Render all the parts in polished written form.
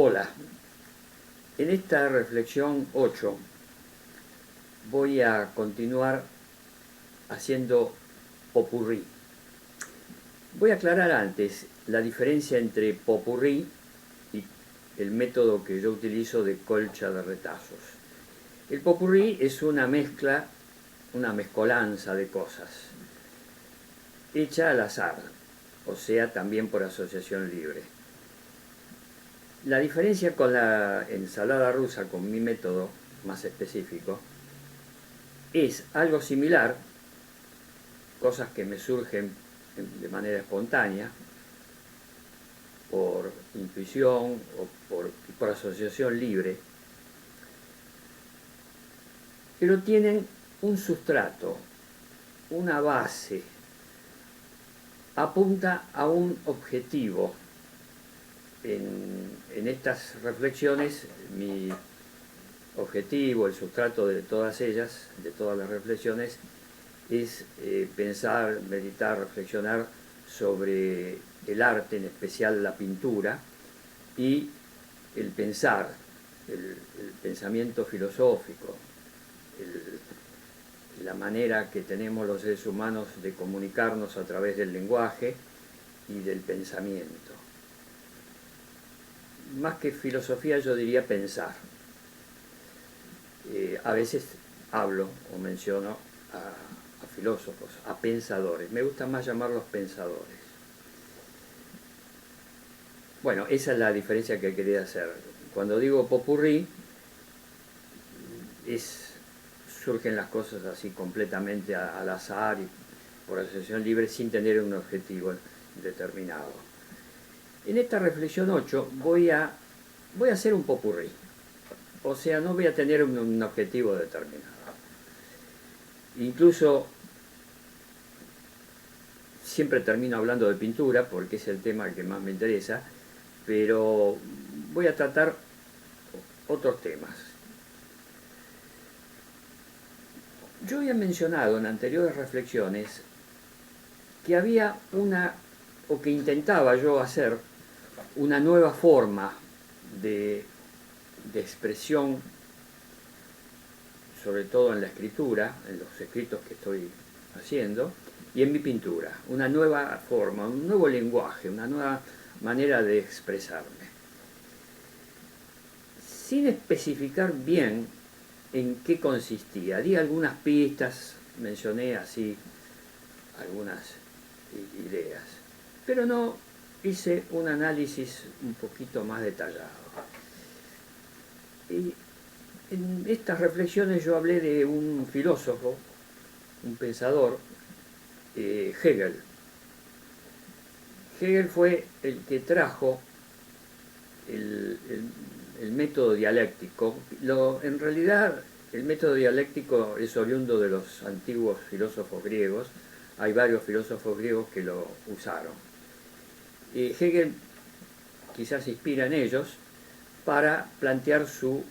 Hola, en esta reflexión 8 voy a continuar haciendo popurrí. Voy a aclarar antes la diferencia entre popurrí y el método que yo utilizo de colcha de retazos. El popurrí es una mezcla, una mezcolanza de cosas, hecha al azar, o sea, también por asociación libre. La diferencia con la ensalada rusa, con mi método más específico, es algo similar, cosas que me surgen de manera espontánea, por intuición o por asociación libre, pero tienen un sustrato, una base, apunta a un objetivo. En estas reflexiones, mi objetivo, el sustrato de todas ellas, de todas las reflexiones, es pensar, meditar, reflexionar sobre el arte, en especial la pintura, y el pensar, el pensamiento filosófico, la manera que tenemos los seres humanos de comunicarnos a través del lenguaje y del pensamiento. Más que filosofía, yo diría pensar. A veces hablo o menciono a filósofos, a pensadores. Me gusta más llamarlos pensadores. Bueno, esa es la diferencia que quería hacer. Cuando digo popurrí, surgen las cosas así completamente al azar y por asociación libre sin tener un objetivo determinado. En esta reflexión 8 voy a hacer un popurrí. O sea, no voy a tener un objetivo determinado. Incluso siempre termino hablando de pintura porque es el tema que más me interesa, pero voy a tratar otros temas. Yo había mencionado en anteriores reflexiones que había o que intentaba yo hacer una nueva forma de expresión, sobre todo en la escritura, en los escritos que estoy haciendo, y en mi pintura, una nueva forma, un nuevo lenguaje, una nueva manera de expresarme, sin especificar bien en qué consistía. Di algunas pistas, mencioné así algunas ideas, pero no hice un análisis un poquito más detallado. Y en estas reflexiones yo hablé de un filósofo, un pensador, Hegel. Hegel fue el que trajo el método dialéctico. En realidad, el método dialéctico es oriundo de los antiguos filósofos griegos. Hay varios filósofos griegos que lo usaron. Hegel quizás se inspira en ellos para plantear su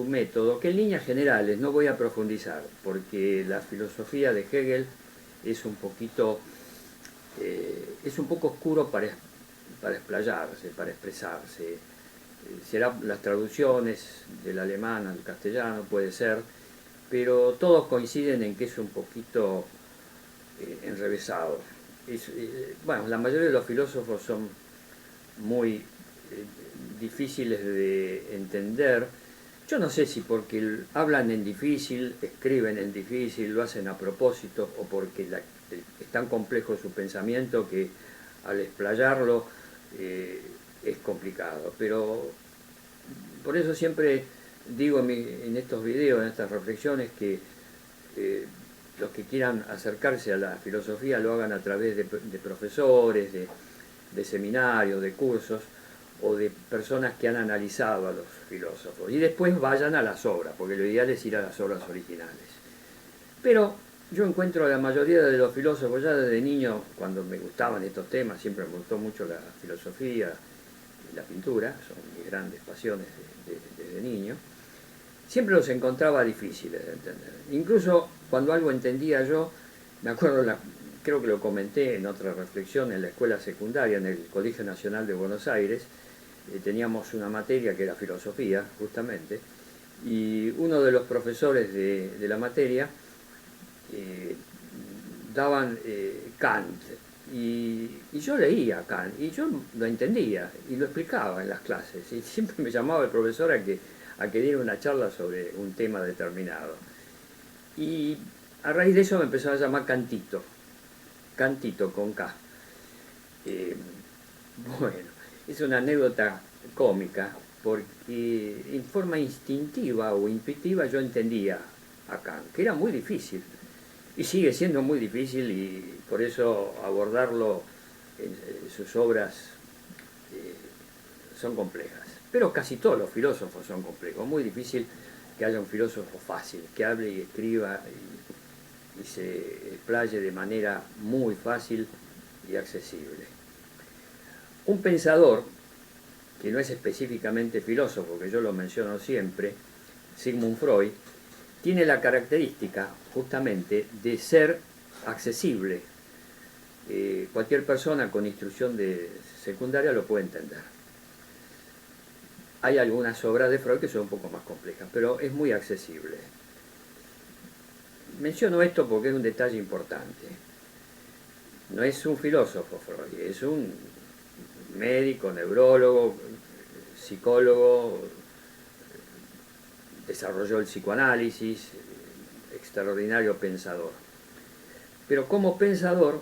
método, que en líneas generales no voy a profundizar, porque la filosofía de Hegel es un poco oscuro para explayarse, para expresarse. Serán las traducciones del alemán al castellano, puede ser, pero todos coinciden en que es un poquito enrevesado. Bueno, la mayoría de los filósofos son muy difíciles de entender. Yo no sé si porque hablan en difícil, escriben en difícil, lo hacen a propósito, o porque es tan complejo su pensamiento que al explayarlo es complicado. Pero por eso siempre digo en estos videos, en estas reflexiones, que los que quieran acercarse a la filosofía lo hagan a través de profesores, de seminarios, de cursos, o de personas que han analizado a los filósofos. Y después vayan a las obras, porque lo ideal es ir a las obras originales. Pero yo encuentro a la mayoría de los filósofos, ya desde niño, cuando me gustaban estos temas, siempre me gustó mucho la filosofía y la pintura, son mis grandes pasiones desde niño, siempre los encontraba difíciles de entender. Incluso cuando algo entendía yo, me acuerdo, creo que lo comenté en otra reflexión en la escuela secundaria, en el Colegio Nacional de Buenos Aires, teníamos una materia que era filosofía, justamente, y uno de los profesores de la materia daban Kant, y yo leía Kant, y yo lo entendía, y lo explicaba en las clases, y siempre me llamaba el profesor a que diera una charla sobre un tema determinado. Y a raíz de eso me empezó a llamar Cantito, Cantito con K. Eh, bueno, es una anécdota cómica, porque en forma instintiva o intuitiva yo entendía a Kant, que era muy difícil, y sigue siendo muy difícil, y por eso abordarlo en sus obras eh, son complejas. Pero casi todos los filósofos son complejos, muy difícil que haya un filósofo fácil, que hable y escriba y se explaye de manera muy fácil y accesible. Un pensador, que no es específicamente filósofo, que yo lo menciono siempre, Sigmund Freud, tiene la característica justamente de ser accesible. Cualquier persona con instrucción de secundaria lo puede entender. Hay algunas obras de Freud que son un poco más complejas, pero es muy accesible. Menciono esto porque es un detalle importante. No es un filósofo Freud, es un médico, neurólogo, psicólogo, desarrolló el psicoanálisis, extraordinario pensador. Pero como pensador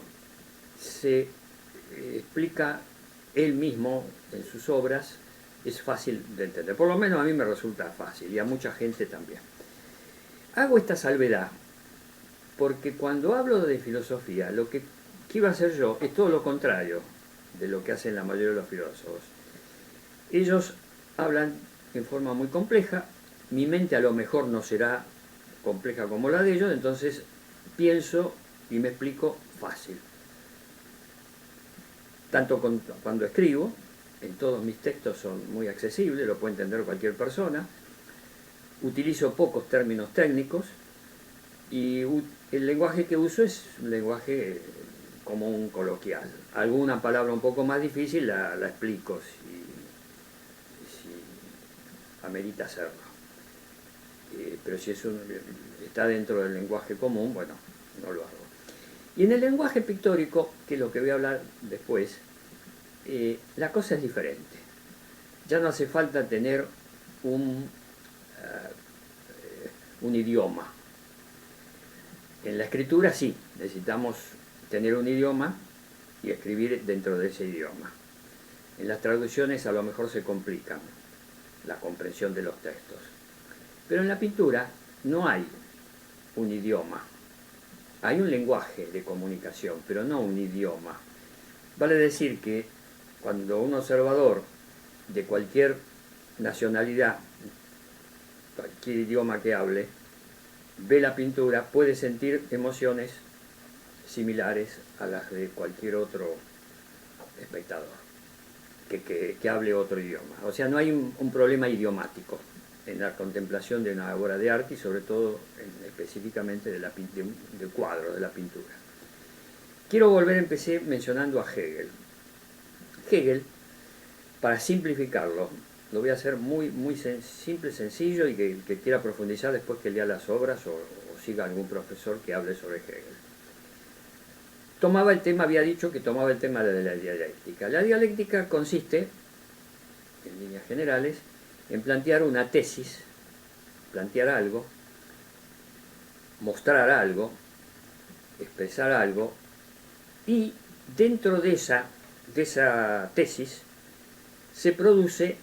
se explica él mismo en sus obras, es fácil de entender. Por lo menos a mí me resulta fácil y a mucha gente también. Hago esta salvedad porque cuando hablo de filosofía, lo que quiero hacer yo es todo lo contrario de lo que hacen la mayoría de los filósofos. Ellos hablan en forma muy compleja, mi mente a lo mejor no será compleja como la de ellos, entonces pienso y me explico fácil. Tanto cuando escribo, en todos mis textos son muy accesibles, lo puede entender cualquier persona, utilizo pocos términos técnicos y el lenguaje que uso es un lenguaje común, coloquial. Alguna palabra un poco más difícil la explico si amerita hacerlo. Pero si está dentro del lenguaje común, bueno, no lo hago. Y en el lenguaje pictórico, que es lo que voy a hablar después, la cosa es diferente. Ya no hace falta tener un idioma. En la escritura sí, necesitamos tener un idioma y escribir dentro de ese idioma. En las traducciones a lo mejor se complican la comprensión de los textos. Pero en la pintura no hay un idioma. Hay un lenguaje de comunicación, pero no un idioma. Vale decir que cuando un observador de cualquier nacionalidad, cualquier idioma que hable, ve la pintura, puede sentir emociones similares a las de cualquier otro espectador que hable otro idioma. O sea, no hay un problema idiomático en la contemplación de una obra de arte y sobre todo específicamente del cuadro, de la pintura. Quiero volver, empecé mencionando a Hegel. Hegel, para simplificarlo, lo voy a hacer muy simple, sencillo, y que quiera profundizar después que lea las obras o siga algún profesor que hable sobre Hegel. Había dicho que tomaba el tema de la dialéctica. La dialéctica consiste, en líneas generales, en plantear una tesis, plantear algo, mostrar algo, expresar algo, y dentro de esa tesis se produce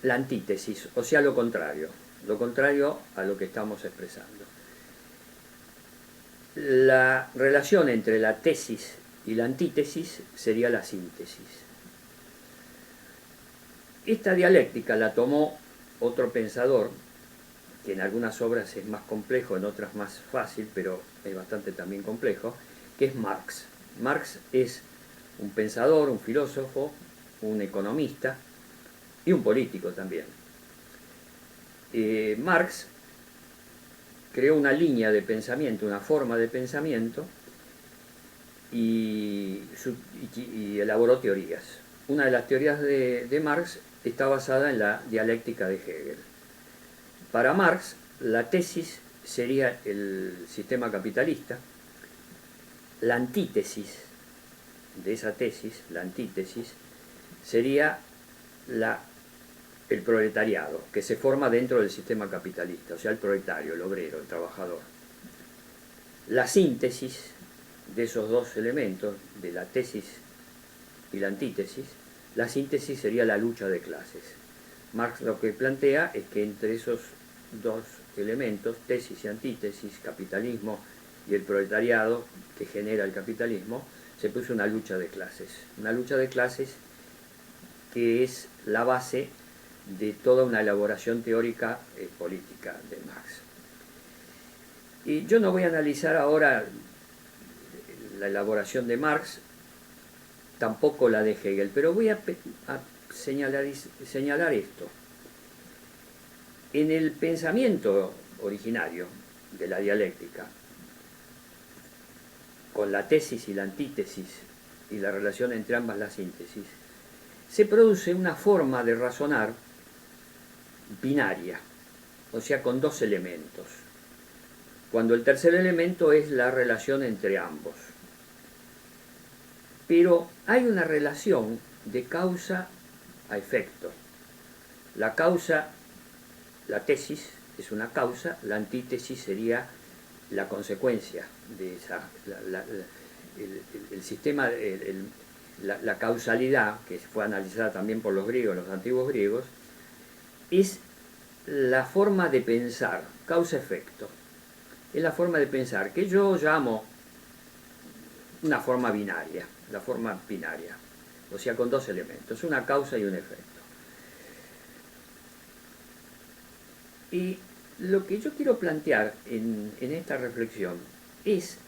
la antítesis, o sea, lo contrario a lo que estamos expresando. La relación entre la tesis y la antítesis sería la síntesis. Esta dialéctica la tomó otro pensador, que en algunas obras es más complejo, en otras más fácil, pero es bastante también complejo, que es Marx. Marx es un pensador, un filósofo, un economista y un político también. Marx creó una línea de pensamiento, una forma de pensamiento y elaboró teorías. una de las teorías de Marx está basada en la dialéctica de Hegel. Para Marx, la tesis sería el sistema capitalista, la antítesis de esa tesis, la antítesis, sería el proletariado, que se forma dentro del sistema capitalista, o sea, el proletario, el obrero, el trabajador. La síntesis de esos dos elementos, de la tesis y la antítesis, la síntesis sería la lucha de clases. Marx lo que plantea es que entre esos dos elementos, tesis y antítesis, capitalismo y el proletariado que genera el capitalismo, se puso una lucha de clases que es la base de toda una elaboración teórica política de Marx. Y yo no voy a analizar ahora la elaboración de Marx, tampoco la de Hegel, pero voy a señalar esto. En el pensamiento originario de la dialéctica, con la tesis y la antítesis y la relación entre ambas, la síntesis, se produce una forma de razonar binaria, o sea, con dos elementos, cuando el tercer elemento es la relación entre ambos. Pero hay una relación de causa a efecto. La causa, la tesis es una causa, la antítesis sería la consecuencia de esa, el sistema, la causalidad, que fue analizada también por los griegos, los antiguos griegos, es la forma de pensar, causa-efecto. Es la forma de pensar que yo llamo una forma binaria, la forma binaria, o sea, con dos elementos, una causa y un efecto. Y lo que yo quiero plantear en esta reflexión es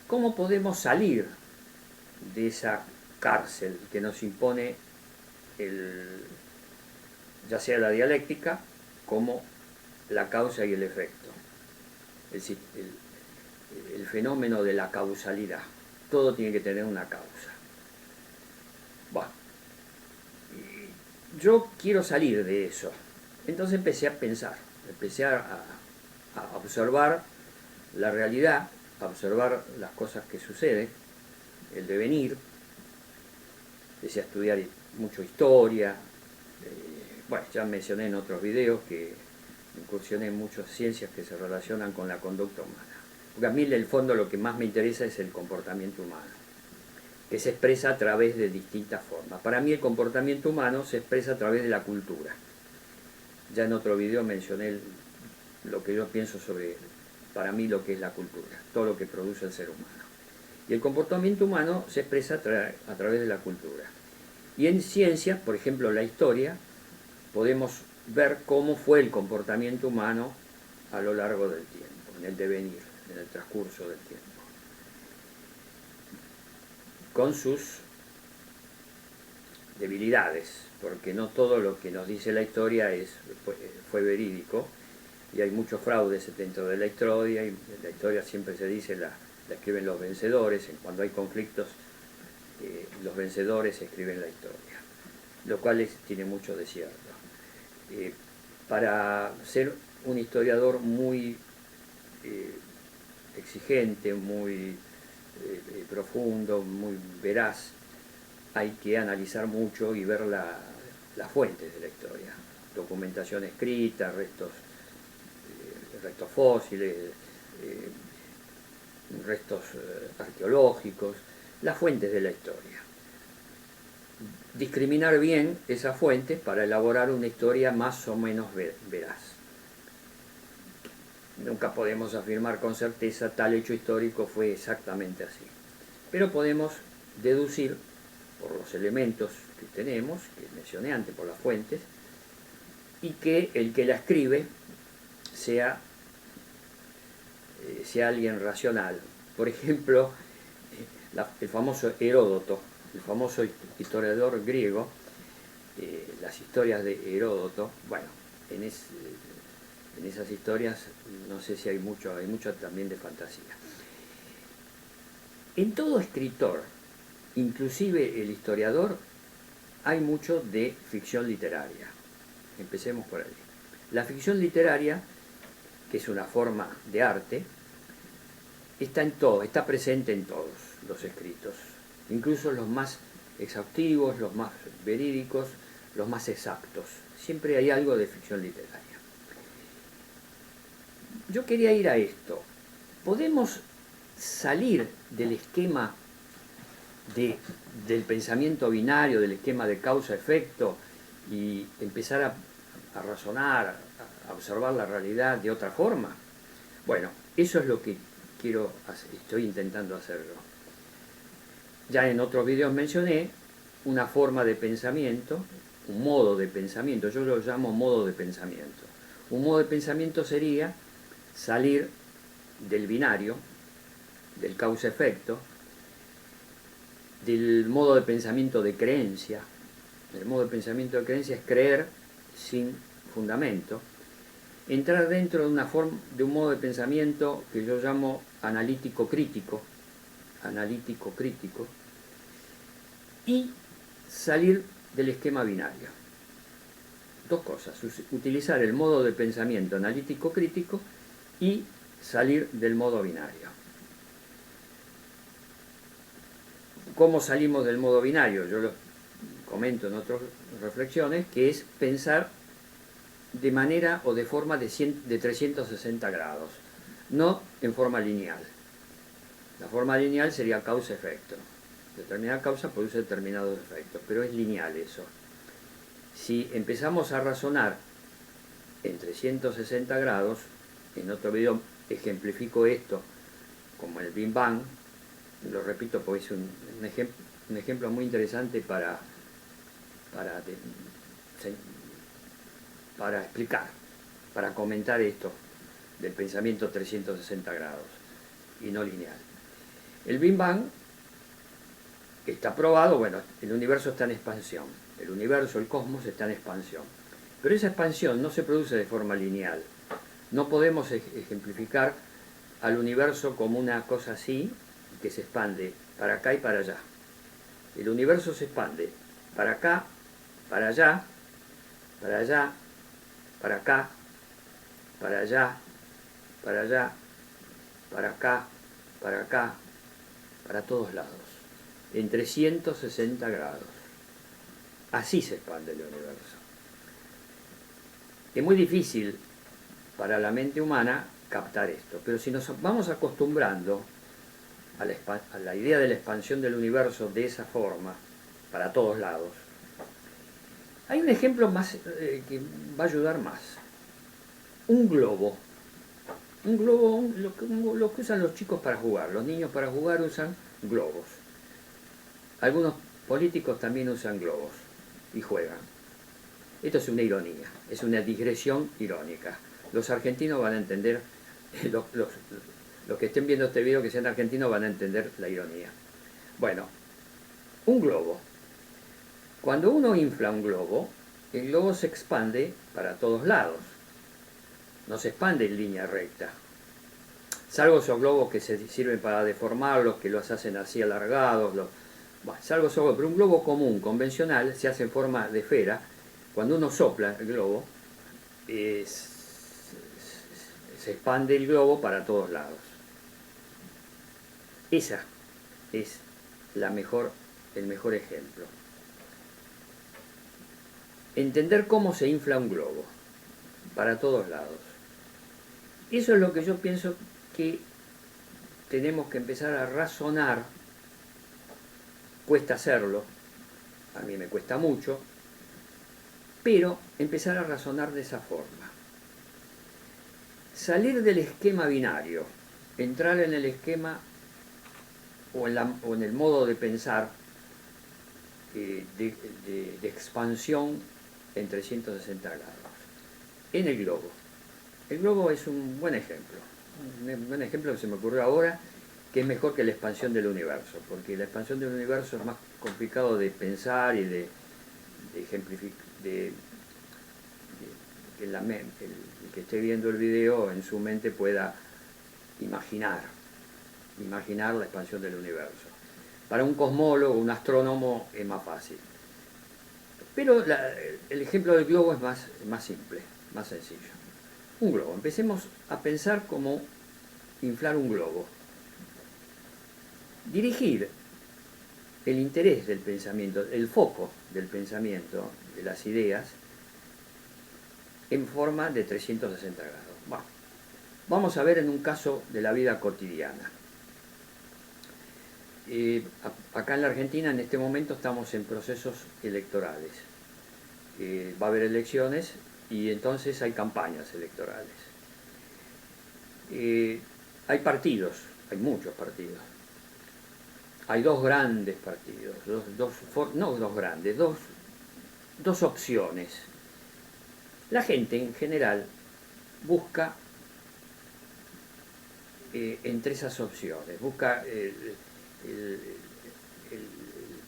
cómo podemos salir de esa cárcel que nos impone ya sea la dialéctica como la causa y el efecto, el fenómeno de la causalidad. Todo tiene que tener una causa. Bueno, yo quiero salir de eso. Entonces empecé a pensar, empecé a observar la realidad, a observar las cosas que suceden, el devenir. Empecé a estudiar mucho historia. Bueno, ya mencioné en otros videos que incursioné en muchas ciencias que se relacionan con la conducta humana. Porque a mí en el fondo lo que más me interesa es el comportamiento humano, que se expresa a través de distintas formas. Para mí el comportamiento humano se expresa a través de la cultura. Ya en otro video mencioné lo que yo pienso sobre, para mí, lo que es la cultura, todo lo que produce el ser humano. Y el comportamiento humano se expresa a través de la cultura. Y en ciencias, por ejemplo la historia, podemos ver cómo fue el comportamiento humano a lo largo del tiempo, en el devenir, en el transcurso del tiempo, con sus debilidades, porque no todo lo que nos dice la historia fue verídico, y hay muchos fraudes dentro de la historia, y la historia siempre se dice, la escriben los vencedores, cuando hay conflictos, los vencedores escriben la historia, lo cual tiene mucho de cierto. Para ser un historiador muy exigente, muy profundo, muy veraz, hay que analizar mucho y ver las fuentes de la historia, documentación escrita, restos fósiles, restos arqueológicos, las fuentes de la historia. Discriminar bien esas fuentes para elaborar una historia más o menos veraz. Nunca podemos afirmar con certeza tal hecho histórico fue exactamente así, pero podemos deducir por los elementos que tenemos, que mencioné antes, por las fuentes, y que el que la escribe sea alguien racional. Por ejemplo, el famoso Heródoto, el famoso historiador griego, las historias de Heródoto, bueno, en esas historias no sé si hay mucho también de fantasía. En todo escritor, inclusive el historiador, hay mucho de ficción literaria. Empecemos por ahí. La ficción literaria, que es una forma de arte, está en todo, está presente en todos los escritos, incluso los más exhaustivos, los más verídicos, los más exactos. Siempre hay algo de ficción literaria. Yo quería ir a esto. ¿Podemos salir del esquema del pensamiento binario, del esquema de causa-efecto, y empezar a razonar, a observar la realidad de otra forma? Bueno, eso es lo que estoy intentando hacerlo. Ya en otros videos mencioné una forma de pensamiento, un modo de pensamiento, yo lo llamo modo de pensamiento. Un modo de pensamiento sería salir del binario, del causa-efecto, del modo de pensamiento de creencia. El modo de pensamiento de creencia es creer sin fundamento. Entrar dentro de un modo de pensamiento que yo llamo analítico-crítico, y salir del esquema binario. Dos cosas, utilizar el modo de pensamiento analítico-crítico y salir del modo binario. ¿Cómo salimos del modo binario? Yo lo comento en otras reflexiones, que es pensar de manera o de forma de 360 grados, no en forma lineal. La forma lineal sería causa-efecto. Determinada causa produce determinados efectos, pero es lineal eso. Si empezamos a razonar en 360 grados, en otro video ejemplifico esto como el Big Bang, lo repito porque es un ejemplo muy interesante para explicar, para comentar esto del pensamiento 360 grados y no lineal. El Big Bang está probado, bueno, el universo está en expansión, el universo, el cosmos está en expansión, pero esa expansión no se produce de forma lineal. No podemos ejemplificar al universo como una cosa así, que se expande para acá y para allá. El universo se expande para acá, para allá, para allá, para acá, para allá, para allá, para acá, para todos lados, en 360 grados. Así se expande el universo. Es muy difícil para la mente humana captar esto, pero si nos vamos acostumbrando a la idea de la expansión del universo de esa forma, para todos lados, hay un ejemplo más que va a ayudar más. Un globo. Un globo, lo que usan los chicos para jugar. Los niños para jugar usan globos. Algunos políticos también usan globos y juegan. Esto es una ironía, es una digresión irónica. Los argentinos van a entender, los que estén viendo este video que sean argentinos van a entender la ironía. Bueno, un globo. Cuando uno infla un globo, el globo se expande para todos lados. No se expande en línea recta. Salvo esos globos que se sirven para deformarlos, que los hacen así alargados. Salvo esos globos, pero un globo común, convencional, se hace en forma de esfera. Cuando uno sopla el globo, se expande el globo para todos lados. Esa es el mejor ejemplo. Entender cómo se infla un globo para todos lados. Eso es lo que yo pienso que tenemos que empezar a razonar. Cuesta hacerlo, a mí me cuesta mucho, pero empezar a razonar de esa forma. Salir del esquema binario, entrar en el esquema o en el modo de pensar de expansión en 360 grados. En el globo. El globo es un buen ejemplo. Un buen ejemplo que se me ocurrió ahora, que es mejor que la expansión del universo, porque la expansión del universo es más complicado de pensar y de ejemplificar, que el que esté viendo el video en su mente pueda imaginar la expansión del universo. Para un cosmólogo, un astrónomo, es más fácil. Pero el ejemplo del globo es más simple, más sencillo. Un globo. Empecemos a pensar cómo inflar un globo. Dirigir el interés del pensamiento, el foco del pensamiento, de las ideas, en forma de 360 grados. Bueno, vamos a ver en un caso de la vida cotidiana. Acá en la Argentina en este momento estamos en procesos electorales. Va a haber elecciones y entonces hay campañas electorales. Hay partidos, hay muchos partidos. Hay dos grandes partidos, dos opciones. La gente en general busca entre esas opciones, busca el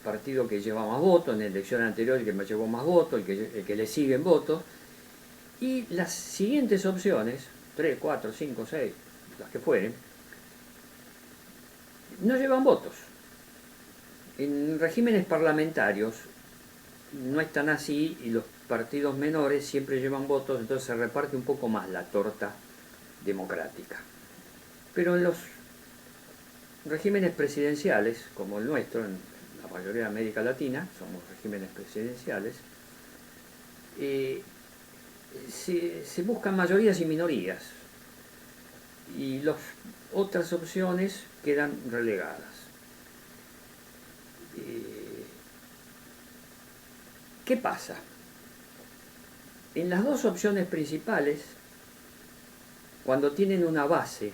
partido que lleva más votos, en la elección anterior el que me llevó más votos, el que le siguen votos, y las siguientes opciones, 3, 4, 5, 6, las que fueren, no llevan votos. En regímenes parlamentarios no es tan así y los partidos menores siempre llevan votos, entonces se reparte un poco más la torta democrática. Pero en los regímenes presidenciales, como el nuestro, en la mayoría de América Latina, somos regímenes presidenciales, se buscan mayorías y minorías y las otras opciones quedan relegadas. ¿Qué pasa? En las dos opciones principales, cuando tienen una base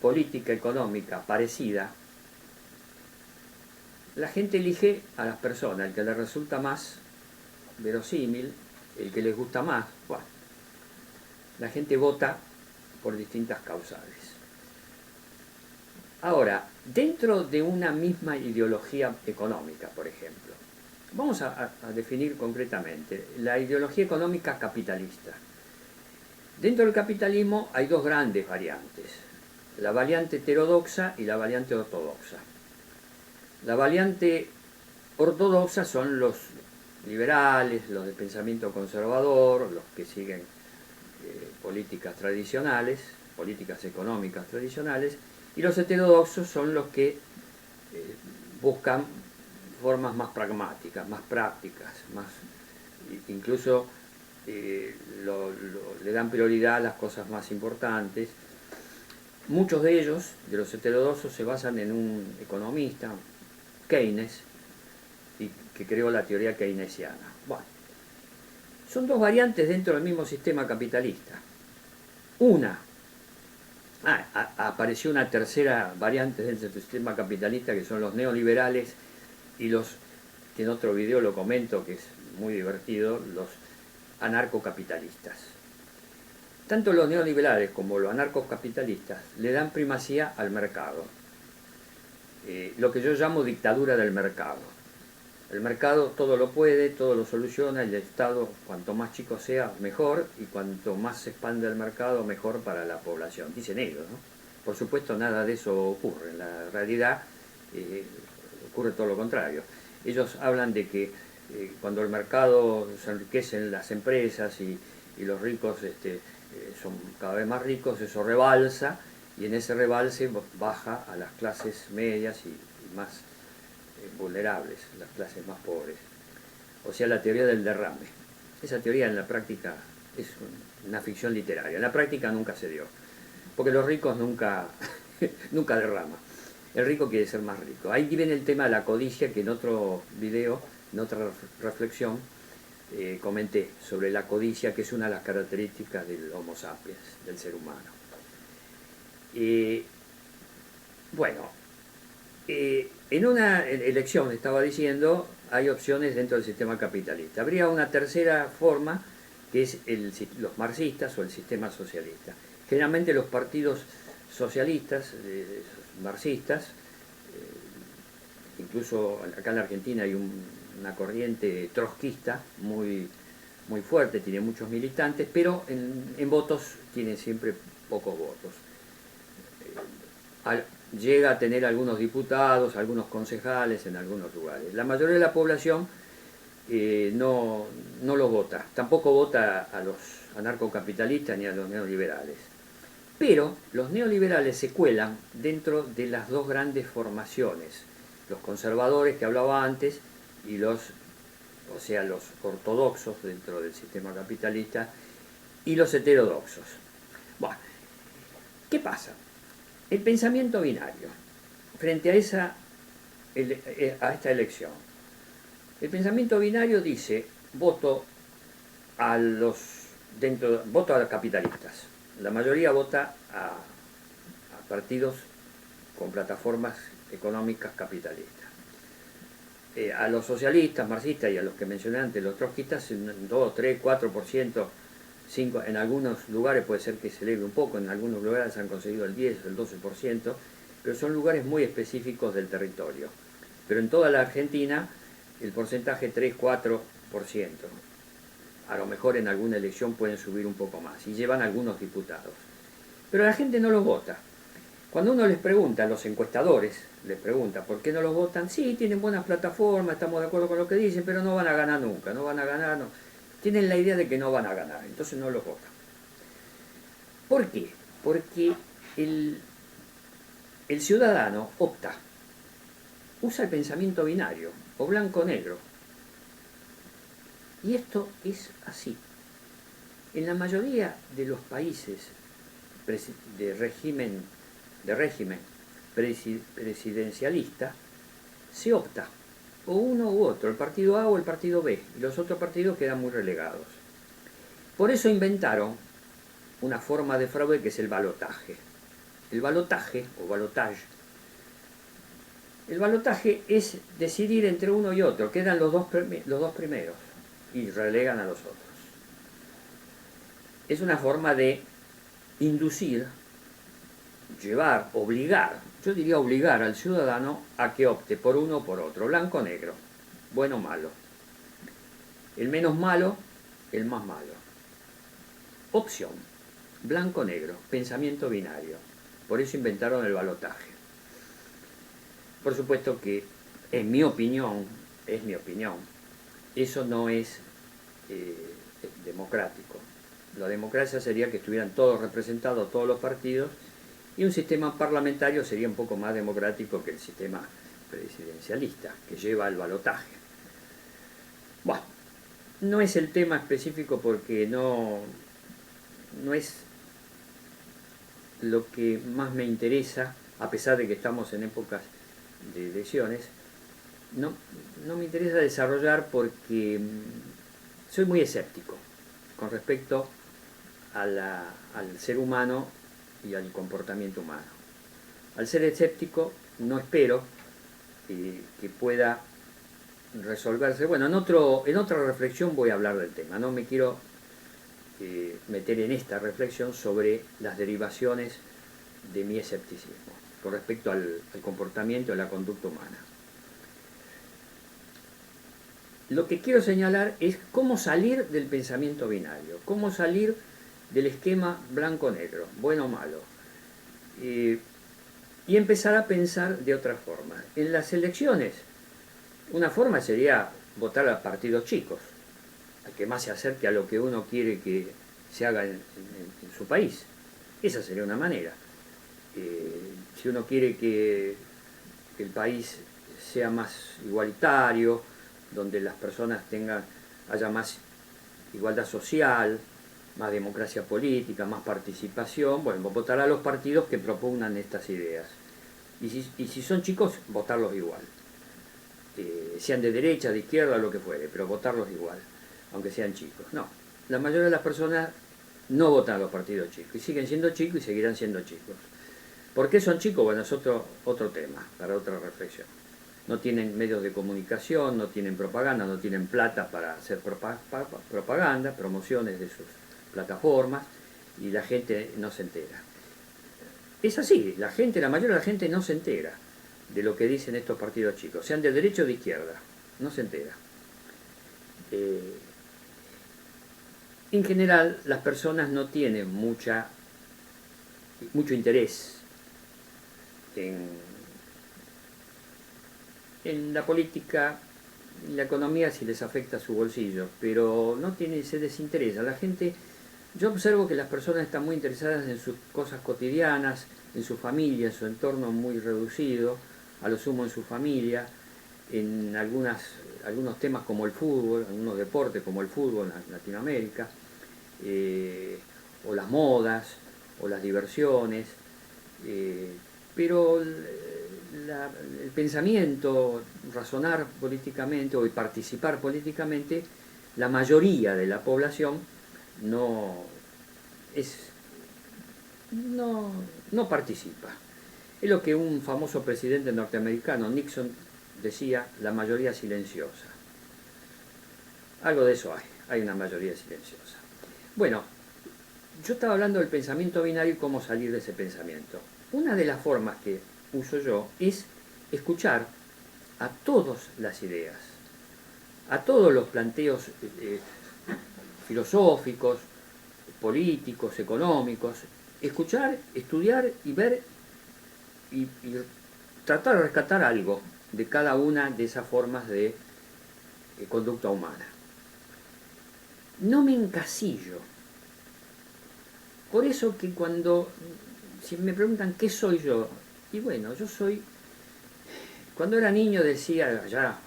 política, económica parecida, la gente elige a las personas, el que les resulta más verosímil, el que les gusta más. Bueno, la gente vota por distintas causales. Ahora, dentro de una misma ideología económica, por ejemplo, vamos a definir concretamente la ideología económica capitalista. Dentro del capitalismo hay dos grandes variantes, la variante heterodoxa y la variante ortodoxa. La variante ortodoxa son los liberales, los de pensamiento conservador, los que siguen políticas tradicionales, políticas económicas tradicionales, y los heterodoxos son los que buscan formas más pragmáticas, más prácticas, incluso le dan prioridad a las cosas más importantes. Muchos de ellos, de los heterodoxos, se basan en un economista, Keynes, que creó la teoría keynesiana. Bueno, son dos variantes dentro del mismo sistema capitalista. Apareció una tercera variante dentro del sistema capitalista, que son los neoliberales y los, que en otro video lo comento, que es muy divertido, los anarcocapitalistas. Tanto los neoliberales como los anarcocapitalistas le dan primacía al mercado, lo que yo llamo dictadura del mercado. El mercado todo lo puede, todo lo soluciona, el Estado cuanto más chico sea mejor, y cuanto más se expande el mercado mejor para la población, dicen ellos, ¿no? Por supuesto nada de eso ocurre, en la realidad ocurre todo lo contrario. Ellos hablan de que cuando el mercado se enriquecen las empresas y los ricos son cada vez más ricos, eso rebalsa, y en ese rebalse baja a las clases medias y más vulnerables, las clases más pobres. O sea, la teoría del derrame. Esa teoría en la práctica es una ficción literaria. En la práctica nunca se dio, porque los ricos nunca derraman. El rico quiere ser más rico. Ahí viene el tema de la codicia, que en otro video, en otra reflexión, comenté sobre la codicia, que es una de las características del Homo sapiens, del ser humano. En una elección, estaba diciendo, hay opciones dentro del sistema capitalista. Habría una tercera forma, que es los marxistas o el sistema socialista. Generalmente los partidos socialistas, marxistas, incluso acá en la Argentina hay una corriente trotskista muy fuerte, tiene muchos militantes, pero en votos tiene siempre pocos votos. Llega a tener algunos diputados, algunos concejales en algunos lugares. La mayoría de la población no lo vota. Tampoco vota a los anarcocapitalistas ni a los neoliberales. Pero los neoliberales se cuelan dentro de las dos grandes formaciones, los conservadores que hablaba antes y los ortodoxos dentro del sistema capitalista y los heterodoxos. Bueno, ¿qué pasa? El pensamiento binario frente a esta elección. El pensamiento binario dice voto a los capitalistas. La mayoría vota a partidos con plataformas económicas capitalistas. A los socialistas, marxistas y a los que mencioné antes, los trotskistas, un 2, 3, 4%, 5%, en algunos lugares puede ser que se eleve un poco, en algunos lugares han conseguido el 10, el 12%, pero son lugares muy específicos del territorio. Pero en toda la Argentina el porcentaje 3, 4%. A lo mejor en alguna elección pueden subir un poco más y llevan algunos diputados. Pero la gente no los vota. Cuando uno les pregunta, a los encuestadores les pregunta por qué no los votan, sí, tienen buenas plataformas, estamos de acuerdo con lo que dicen, pero no van a ganar nunca, no van a ganar, no. Tienen la idea de que no van a ganar, entonces no los votan. ¿Por qué? Porque el ciudadano opta, usa el pensamiento binario, o blanco-negro. Y esto es así. En la mayoría de los países de régimen presidencialista se opta o uno u otro, el partido A o el partido B, y los otros partidos quedan muy relegados. Por eso inventaron una forma de fraude que es el balotaje. El balotaje o balotage. El balotaje es decidir entre uno y otro, quedan los dos primeros y relegan a los otros. Es una forma de inducir, llevar, obligar, yo diría obligar al ciudadano a que opte por uno o por otro, blanco o negro, bueno o malo. El menos malo, el más malo. Opción, blanco o negro, pensamiento binario. Por eso inventaron el balotaje. Por supuesto que, en mi opinión, eso no es democrático. La democracia sería que estuvieran todos representados, todos los partidos, y un sistema parlamentario sería un poco más democrático que el sistema presidencialista, que lleva al balotaje. Bueno, no es el tema específico porque no es lo que más me interesa, a pesar de que estamos en épocas de elecciones. No me interesa desarrollar porque soy muy escéptico con respecto al ser humano y al comportamiento humano. Al ser escéptico no espero que pueda resolverse. Bueno, en otra reflexión voy a hablar del tema. No me quiero meter en esta reflexión sobre las derivaciones de mi escepticismo con respecto al comportamiento y a la conducta humana. Lo que quiero señalar es cómo salir del pensamiento binario, cómo salir del esquema blanco-negro, bueno o malo, y empezar a pensar de otra forma. En las elecciones, una forma sería votar a partidos chicos, al que más se acerque a lo que uno quiere que se haga en su país. Esa sería una manera. Si uno quiere que el país sea más igualitario, donde las personas haya más igualdad social, más democracia política, más participación, bueno, votar a los partidos que propugnan estas ideas. Y si son chicos, votarlos igual. Sean de derecha, de izquierda, lo que fuere, pero votarlos igual, aunque sean chicos. No, la mayoría de las personas no votan a los partidos chicos, y siguen siendo chicos y seguirán siendo chicos. ¿Por qué son chicos? Bueno, es otro tema, para otra reflexión. No tienen medios de comunicación, no tienen propaganda, no tienen plata para hacer propaganda, promociones de sus plataformas, y la gente no se entera. Es así, la mayoría de la gente no se entera de lo que dicen estos partidos chicos, sean de derecha o de izquierda, no se entera. En general, las personas no tienen mucho interés en la política la economía si les afecta a su bolsillo, pero no tiene, se desinteresa. La gente, yo observo que las personas están muy interesadas en sus cosas cotidianas, en su familia, en su entorno muy reducido, a lo sumo en su familia, en algunos temas como el fútbol, algunos deportes como el fútbol en Latinoamérica, o las modas, o las diversiones, pero el pensamiento, razonar políticamente o participar políticamente, la mayoría de la población no, es, no, no participa. Es lo que un famoso presidente norteamericano, Nixon, decía, la mayoría silenciosa. Algo de eso hay una mayoría silenciosa. Bueno, yo estaba hablando del pensamiento binario y cómo salir de ese pensamiento. Una de las formas que uso yo es escuchar a todas las ideas, a todos los planteos filosóficos, políticos, económicos, escuchar, estudiar y ver y tratar de rescatar algo de cada una de esas formas de conducta humana. No me encasillo. Por eso que si me preguntan qué soy yo, y bueno, yo soy, cuando era niño decía, ya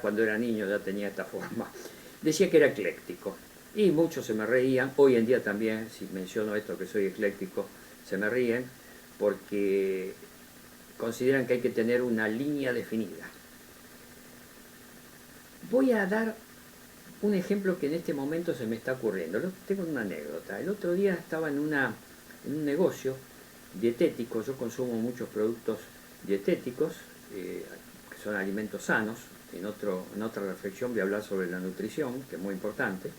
cuando era niño ya tenía esta forma, decía que era ecléctico. Y muchos se me reían, hoy en día también, si menciono esto que soy ecléctico, se me ríen, porque consideran que hay que tener una línea definida. Voy a dar un ejemplo que en este momento se me está ocurriendo. Tengo una anécdota. El otro día estaba en un negocio dietético. Yo consumo muchos productos dietéticos, que son alimentos sanos. En otra reflexión voy a hablar sobre la nutrición, que es muy importante.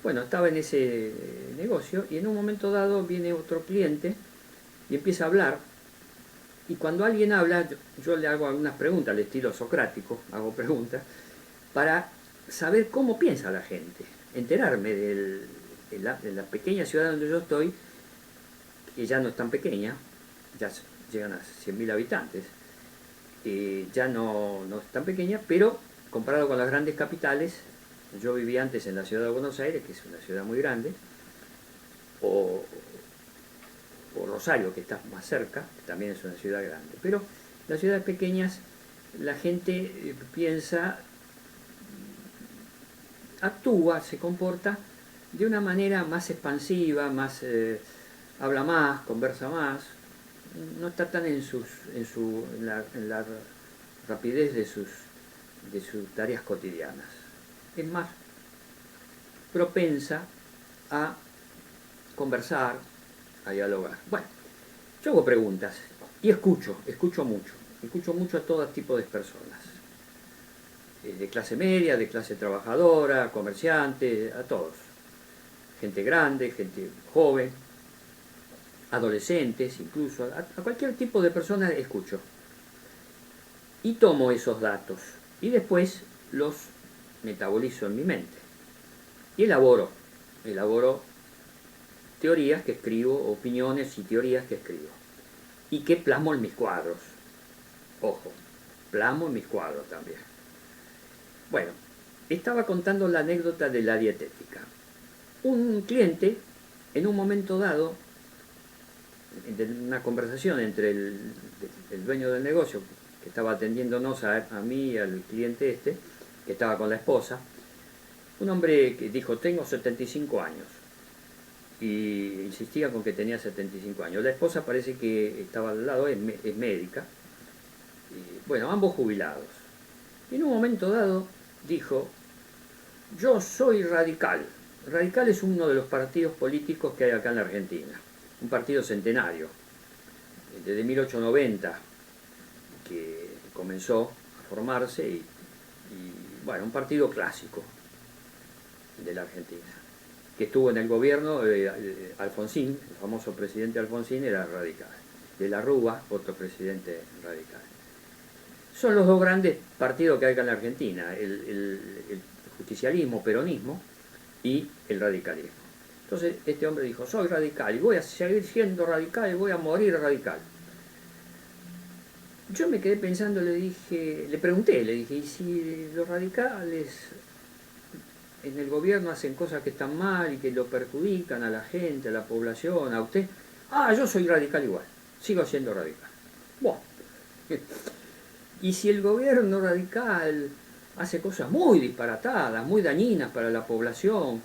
Bueno, estaba en ese negocio y en un momento dado viene otro cliente y empieza a hablar. Y cuando alguien habla, yo le hago algunas preguntas al estilo socrático, hago preguntas, para saber cómo piensa la gente, enterarme de la pequeña ciudad donde yo estoy, que ya no es tan pequeña, ya llegan a 100.000 habitantes, ya no es tan pequeña, pero comparado con las grandes capitales, yo vivía antes en la ciudad de Buenos Aires, que es una ciudad muy grande, o Rosario, que está más cerca, que también es una ciudad grande. Pero las ciudades pequeñas, la gente piensa, actúa, se comporta de una manera más expansiva, habla más, conversa más, no está tan en la rapidez de sus tareas cotidianas. Es más propensa a conversar, a dialogar. Bueno, yo hago preguntas y escucho mucho a todo tipo de personas, de clase media, de clase trabajadora, comerciantes, a todos, gente grande, gente joven, adolescentes incluso, a cualquier tipo de persona escucho y tomo esos datos y después los metabolizo en mi mente y elaboro teorías que escribo, opiniones y teorías que escribo y que plasmo en mis cuadros. Ojo, plasmo en mis cuadros también. Bueno, estaba contando la anécdota de la dietética. Un cliente, en un momento dado, en una conversación entre el dueño del negocio, que estaba atendiéndonos a mí y al cliente que estaba con la esposa, un hombre que dijo, tengo 75 años. Y insistía con que tenía 75 años. La esposa parece que estaba al lado, es médica. Y, bueno, ambos jubilados. Y en un momento dado dijo, yo soy radical. Radical es uno de los partidos políticos que hay acá en la Argentina. Un partido centenario. Desde 1890 que comenzó a formarse y bueno, un partido clásico de la Argentina, que estuvo en el gobierno, Alfonsín, el famoso presidente Alfonsín, era radical. De la Rúa, otro presidente radical. Son los dos grandes partidos que hay acá en la Argentina, el justicialismo, peronismo y el radicalismo. Entonces este hombre dijo, soy radical y voy a seguir siendo radical y voy a morir radical. yo me quedé pensando, le pregunté, le dije, ¿y si los radicales en el gobierno hacen cosas que están mal y que lo perjudican a la gente, a la población, a usted? Ah, yo soy radical igual, sigo siendo radical. Bueno, y si el gobierno radical hace cosas muy disparatadas, muy dañinas para la población,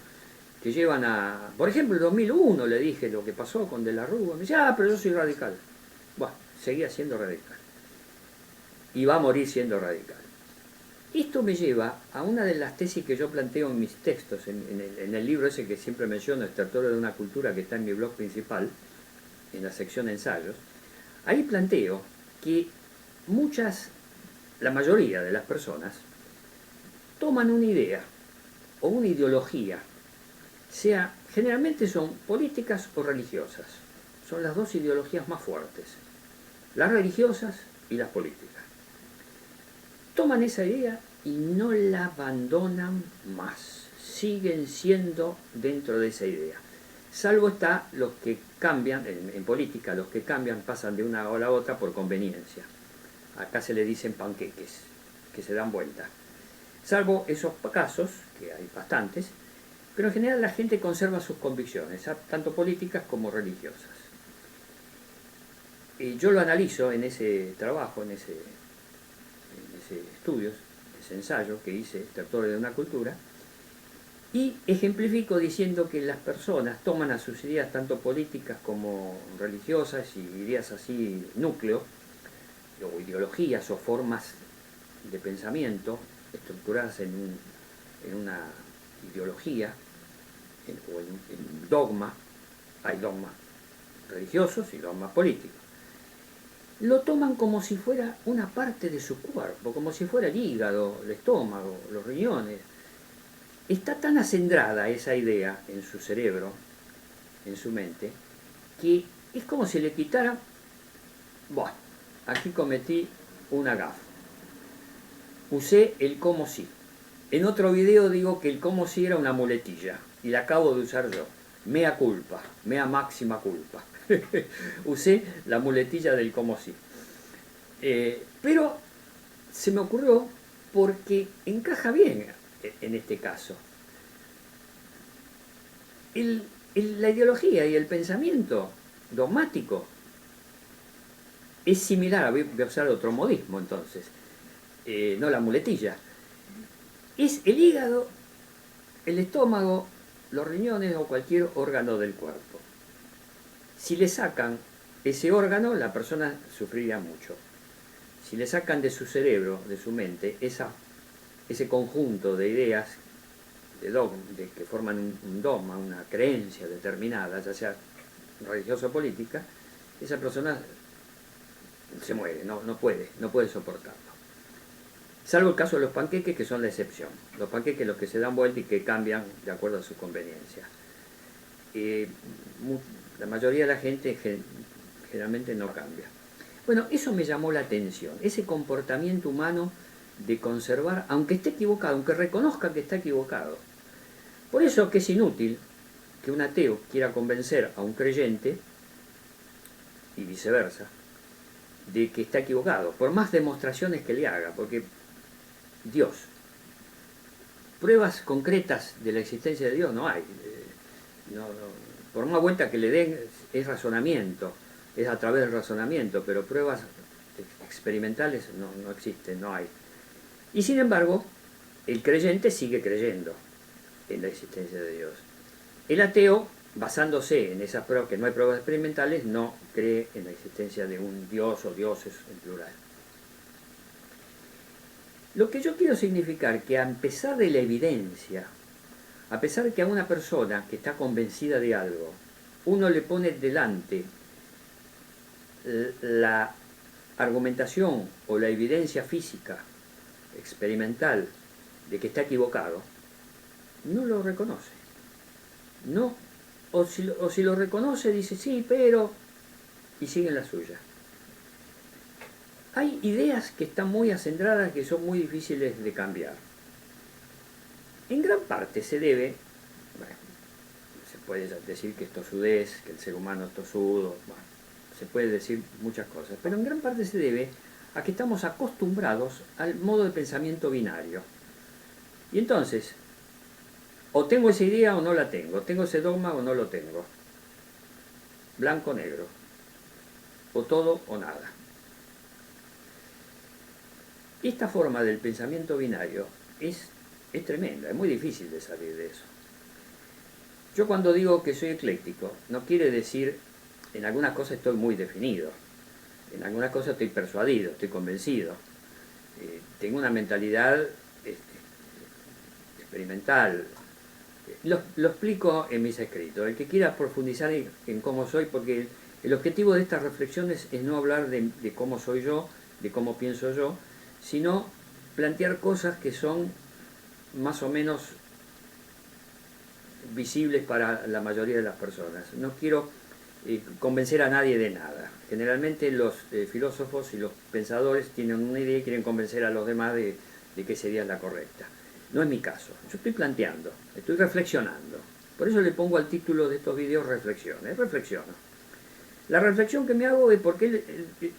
que llevan a... Por ejemplo, en 2001 le dije lo que pasó con De la Rúa, me dice, ah, pero yo soy radical. Bueno, seguía siendo radical. Y va a morir siendo radical. Esto me lleva a una de las tesis que yo planteo en mis textos, en el libro ese que siempre menciono, Estertores de una cultura, que está en mi blog principal, en la sección ensayos. Ahí planteo que la mayoría de las personas, toman una idea o una ideología, generalmente son políticas o religiosas. Son las dos ideologías más fuertes, las religiosas y las políticas. Toman esa idea y no la abandonan más, siguen siendo dentro de esa idea. Salvo está los que cambian, en política los que cambian pasan de una a la otra por conveniencia. Acá se le dicen panqueques, que se dan vuelta. Salvo esos casos, que hay bastantes, pero en general la gente conserva sus convicciones, tanto políticas como religiosas. Y yo lo analizo en ese trabajo, en ese estudio, ese ensayo que hice, Estertores de una cultura, y ejemplifico diciendo que las personas toman a sus ideas tanto políticas como religiosas y ideas así, núcleo, o ideologías o formas de pensamiento estructuradas en una ideología o en dogma. Hay dogmas religiosos y dogmas políticos. Lo toman como si fuera una parte de su cuerpo, como si fuera el hígado, el estómago, los riñones. Está tan acendrada esa idea en su cerebro, en su mente, que es como si le quitara, bueno, aquí cometí una gafa. Usé el como si. En otro video digo que el como si era una muletilla, y la acabo de usar yo. Mea culpa, mea máxima culpa. Usé la muletilla del como si. Pero se me ocurrió porque encaja bien en este caso. La ideología y el pensamiento dogmático es similar, voy a usar otro modismo entonces, no la muletilla. Es el hígado, el estómago, los riñones o cualquier órgano del cuerpo. Si le sacan ese órgano, la persona sufriría mucho. Si le sacan de su cerebro, de su mente, ese conjunto de ideas que forman un dogma, una creencia determinada, ya sea religiosa o política, esa persona se muere, no puede soportarlo. Salvo el caso de los panqueques, que son la excepción. Los panqueques los que se dan vuelta y que cambian de acuerdo a su conveniencia. La mayoría de la gente generalmente no cambia. Bueno, eso me llamó la atención, ese comportamiento humano de conservar, aunque esté equivocado, aunque reconozca que está equivocado. Por eso que es inútil que un ateo quiera convencer a un creyente, y viceversa, de que está equivocado, por más demostraciones que le haga, porque Dios, pruebas concretas de la existencia de Dios no hay. Por más vuelta que le den, es razonamiento, es a través del razonamiento, pero pruebas experimentales no existen, no hay. Y sin embargo, el creyente sigue creyendo en la existencia de Dios. El ateo, basándose en esas pruebas, que no hay pruebas experimentales, no cree en la existencia de un Dios o dioses en plural. Lo que yo quiero significar que a pesar de la evidencia, a pesar de que a una persona que está convencida de algo, uno le pone delante la argumentación o la evidencia física, experimental, de que está equivocado, no lo reconoce. No, o si lo reconoce, dice sí, pero, y sigue en la suya. Hay ideas que están muy acendradas, que son muy difíciles de cambiar. En gran parte se debe, bueno, se puede decir que es tosudez, que el ser humano es tosudo, bueno, se puede decir muchas cosas, pero en gran parte se debe a que estamos acostumbrados al modo de pensamiento binario. Y entonces, o tengo esa idea o no la tengo ese dogma o no lo tengo, blanco o negro, o todo o nada. Esta forma del pensamiento binario es tremenda, es muy difícil de salir de eso. Yo cuando digo que soy ecléctico, no quiere decir, en algunas cosas estoy muy definido, en algunas cosas estoy persuadido, estoy convencido, tengo una mentalidad experimental. Lo explico en mis escritos. El que quiera profundizar en cómo soy, porque el objetivo de estas reflexiones es no hablar de cómo soy yo, de cómo pienso yo, sino plantear cosas que son más o menos visibles para la mayoría de las personas. No quiero convencer a nadie de nada. Generalmente los filósofos y los pensadores tienen una idea y quieren convencer a los demás de que esa idea es la correcta. No es mi caso. Yo estoy planteando, estoy reflexionando. Por eso le pongo al título de estos videos reflexiones. Reflexiono. La reflexión que me hago es por qué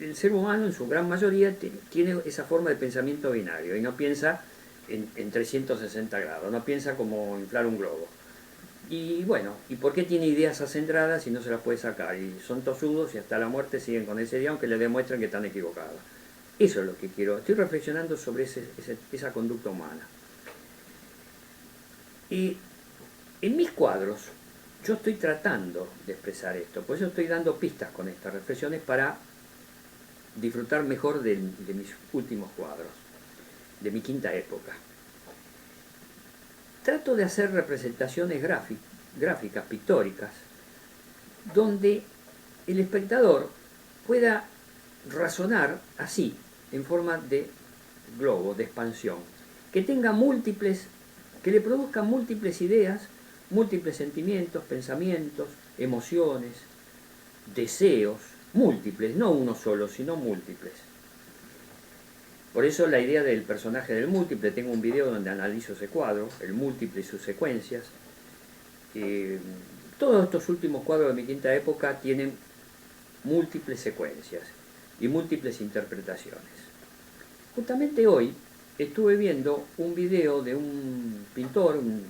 el ser humano en su gran mayoría tiene esa forma de pensamiento binario y no piensa en 360 grados, no piensa como inflar un globo. Y bueno, ¿y por qué tiene ideas acendradas y no se las puede sacar? Y son tosudos y hasta la muerte siguen con esa idea aunque le demuestren que están equivocados. Eso es lo que quiero. Estoy reflexionando sobre esa conducta humana. Y en mis cuadros yo estoy tratando de expresar esto, por eso estoy dando pistas con estas reflexiones para disfrutar mejor de mis últimos cuadros, de mi quinta época. Trato de hacer representaciones gráficas, pictóricas, donde el espectador pueda razonar así, en forma de globo, de expansión, que tenga múltiples, que le produzca múltiples ideas, múltiples sentimientos, pensamientos, emociones, deseos, múltiples, no uno solo, sino múltiples. Por eso la idea del personaje del múltiple, tengo un video donde analizo ese cuadro, el múltiple y sus secuencias. Todos estos últimos cuadros de mi quinta época tienen múltiples secuencias y múltiples interpretaciones. Justamente hoy estuve viendo un video de un pintor, un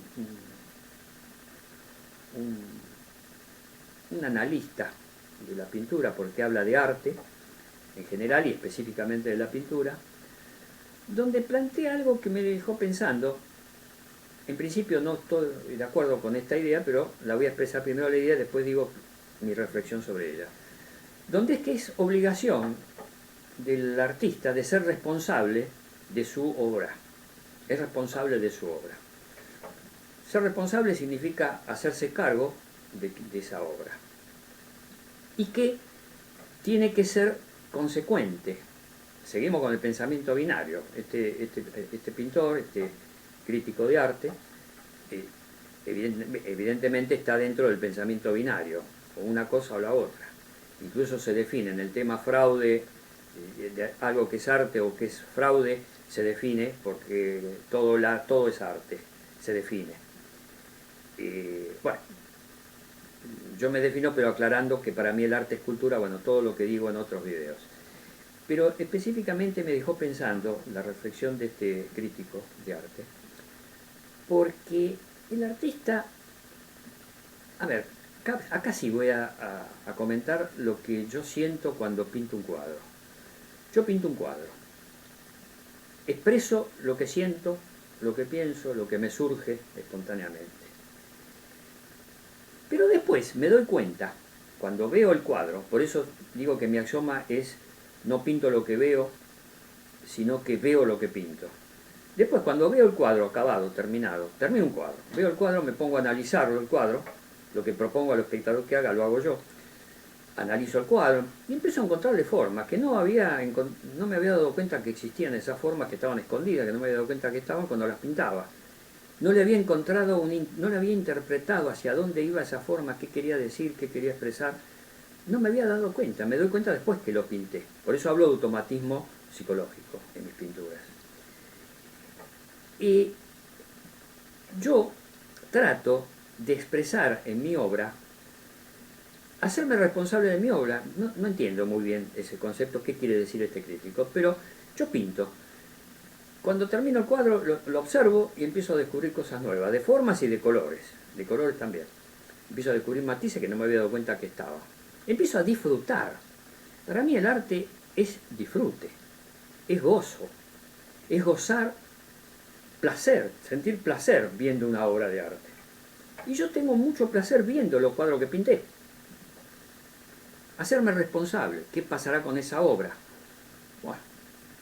analista de la pintura, porque habla de arte en general y específicamente de la pintura, donde plantea algo que me dejó pensando. En principio no estoy de acuerdo con esta idea, pero la voy a expresar primero la idea, después digo mi reflexión sobre ella. Donde es que es obligación del artista de ser responsable de su obra. Es responsable de su obra. Ser responsable significa hacerse cargo de esa obra. Y que tiene que ser consecuente. Seguimos con el pensamiento binario. Este pintor, este crítico de arte, evidentemente está dentro del pensamiento binario, o una cosa o la otra. Incluso se define en el tema fraude, de algo que es arte o que es fraude, se define porque todo es arte, se define. Bueno, yo me defino pero aclarando que para mí el arte es cultura, bueno, todo lo que digo en otros videos. Pero específicamente me dejó pensando la reflexión de este crítico de arte, porque el artista, a ver, acá sí voy a comentar lo que yo siento cuando pinto un cuadro. Yo pinto un cuadro, expreso lo que siento, lo que pienso, lo que me surge espontáneamente. Pero después me doy cuenta, cuando veo el cuadro, por eso digo que mi axioma es no pinto lo que veo, sino que veo lo que pinto. Después, cuando veo el cuadro acabado, termino un cuadro, veo el cuadro, me pongo a analizarlo el cuadro, lo que propongo al espectador que haga, lo hago yo, analizo el cuadro y empiezo a encontrarle formas que no me había dado cuenta que existían esas formas, que estaban escondidas, que no me había dado cuenta que estaban cuando las pintaba. No le había encontrado, no le había interpretado hacia dónde iba esa forma, qué quería decir, qué quería expresar. No me había dado cuenta, me doy cuenta después que lo pinté. Por eso hablo de automatismo psicológico en mis pinturas. Y yo trato de expresar en mi obra hacerme responsable de mi obra. No entiendo muy bien ese concepto, qué quiere decir este crítico, pero yo pinto. Cuando termino el cuadro lo observo y empiezo a descubrir cosas nuevas, de formas y de colores también. Empiezo a descubrir matices que no me había dado cuenta que estaba. Empiezo a disfrutar. Para mí el arte es disfrute, es gozo, es gozar placer, sentir placer viendo una obra de arte. Y yo tengo mucho placer viendo los cuadros que pinté. Hacerme responsable, ¿qué pasará con esa obra? Bueno,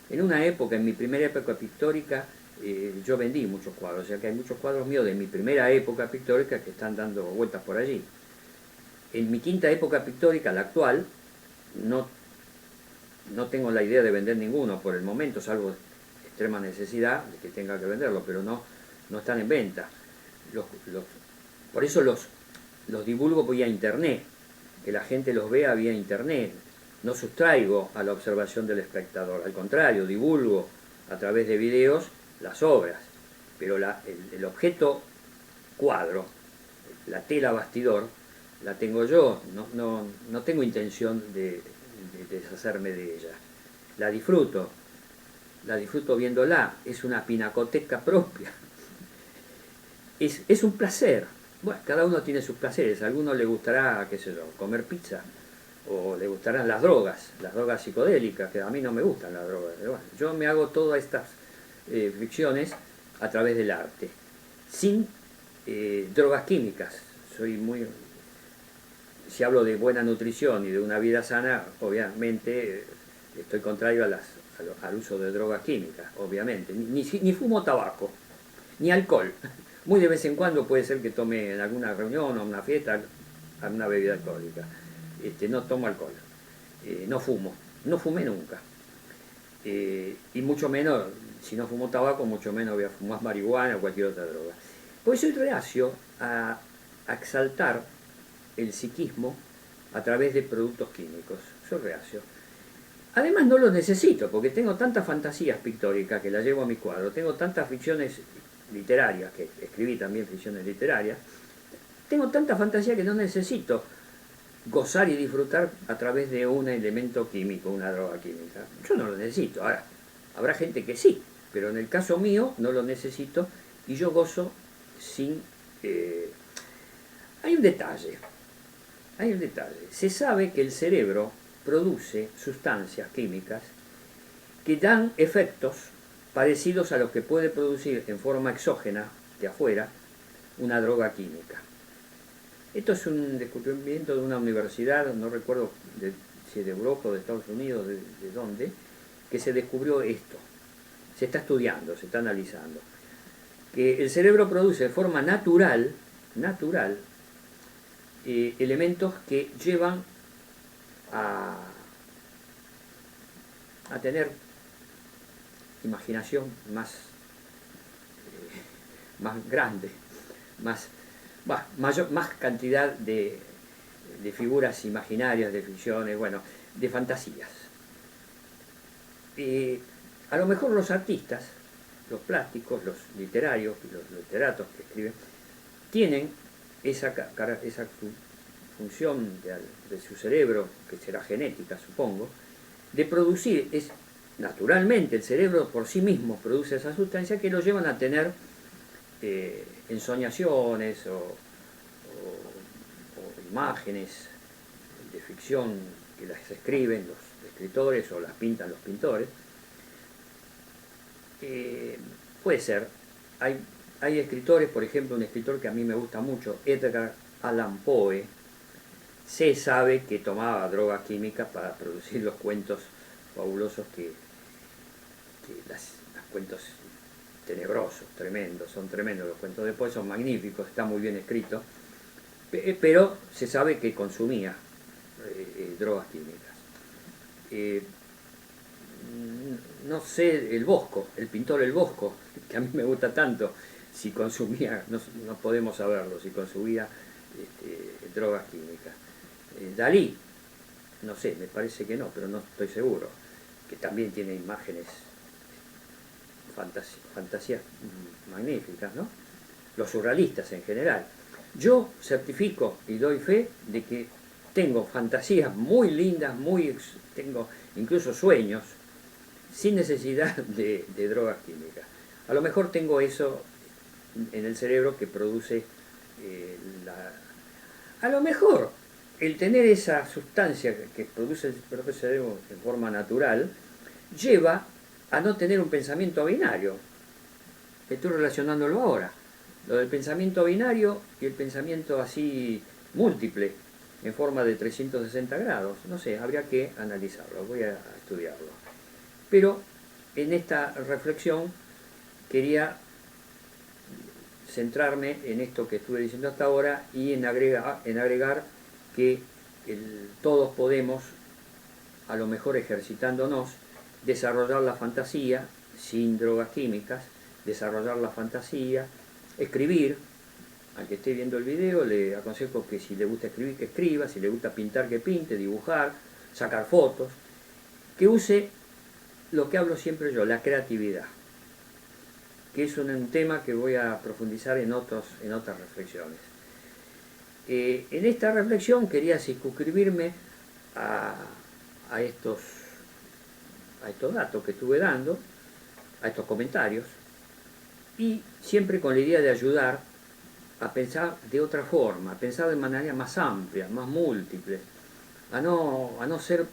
en una época, en mi primera época pictórica, yo vendí muchos cuadros, o sea que hay muchos cuadros míos de mi primera época pictórica que están dando vueltas por allí. En mi quinta época pictórica, la actual, no tengo la idea de vender ninguno por el momento, salvo extrema necesidad de que tenga que venderlo, pero no están en venta. Por eso los divulgo vía internet, que la gente los vea vía internet. No sustraigo a la observación del espectador, al contrario, divulgo a través de videos las obras, pero el objeto cuadro, la tela bastidor, la tengo yo, no tengo intención de deshacerme de ella. La disfruto viéndola, es una pinacoteca propia, es un placer. Bueno, cada uno tiene sus placeres, a alguno le gustará, qué sé yo, comer pizza, o le gustarán las drogas psicodélicas, que a mí no me gustan las drogas. Pero bueno, yo me hago todas estas ficciones a través del arte, sin drogas químicas. Si hablo de buena nutrición y de una vida sana, obviamente estoy contrario al uso de drogas químicas, obviamente. Ni fumo tabaco, ni alcohol. Muy de vez en cuando puede ser que tome en alguna reunión o una fiesta alguna bebida alcohólica. No tomo alcohol, no fumo, no fumé nunca. Y mucho menos, si no fumo tabaco, mucho menos voy a fumar marihuana o cualquier otra droga. Porque soy reacio a exaltar el psiquismo a través de productos químicos. Soy reacio. Además no lo necesito, porque tengo tantas fantasías pictóricas que las llevo a mi cuadro, tengo tantas ficciones literarias, que escribí también ficciones literarias, tengo tanta fantasía que no necesito gozar y disfrutar a través de un elemento químico, una droga química. Yo no lo necesito. Ahora, habrá gente que sí, pero en el caso mío no lo necesito y yo gozo sin... Hay un detalle. Se sabe que el cerebro produce sustancias químicas que dan efectos parecidos a los que puede producir en forma exógena, de afuera, una droga química. Esto es un descubrimiento de una universidad, no recuerdo si es de Europa o de Estados Unidos, de dónde, que se descubrió esto. Se está estudiando, se está analizando. Que el cerebro produce de forma natural elementos que llevan a tener imaginación más grande, más cantidad de figuras imaginarias, de ficciones, bueno, de fantasías. A lo mejor los artistas, los plásticos, los literarios, los literatos que escriben, tienen esa función de su cerebro, que será genética, supongo, de producir, naturalmente el cerebro por sí mismo produce esa sustancia que lo llevan a tener ensoñaciones o imágenes de ficción que las escriben los escritores o las pintan los pintores. Puede ser. Hay escritores, por ejemplo, un escritor que a mí me gusta mucho, Edgar Allan Poe, se sabe que tomaba drogas químicas para producir los cuentos fabulosos los cuentos tenebrosos, tremendos, son tremendos los cuentos de Poe, son magníficos, está muy bien escrito, pero se sabe que consumía drogas químicas. No sé, el pintor El Bosco, que a mí me gusta tanto, si consumía, no podemos saberlo, si consumía drogas químicas. Dalí, no sé, me parece que no, pero no estoy seguro, que también tiene imágenes, fantasías magníficas, ¿no? Los surrealistas en general. Yo certifico y doy fe de que tengo fantasías muy lindas, tengo incluso sueños, sin necesidad de drogas químicas. A lo mejor tengo eso en el cerebro que produce a lo mejor el tener esa sustancia que produce el propio cerebro en forma natural lleva a no tener un pensamiento binario. Estoy relacionándolo ahora. Lo del pensamiento binario y el pensamiento así múltiple, en forma de 360 grados. No sé, habría que analizarlo, voy a estudiarlo. Pero en esta reflexión quería centrarme en esto que estuve diciendo hasta ahora y en agregar que todos podemos, a lo mejor ejercitándonos, desarrollar la fantasía sin drogas químicas, desarrollar la fantasía, escribir. Al que esté viendo el video le aconsejo que si le gusta escribir, que escriba, si le gusta pintar, que pinte, dibujar, sacar fotos, que use lo que hablo siempre yo, la creatividad, que es un tema que voy a profundizar en otras reflexiones. En esta reflexión quería circunscribirme a estos datos que estuve dando, a estos comentarios, y siempre con la idea de ayudar a pensar de otra forma, a pensar de manera más amplia, más múltiple, a no ser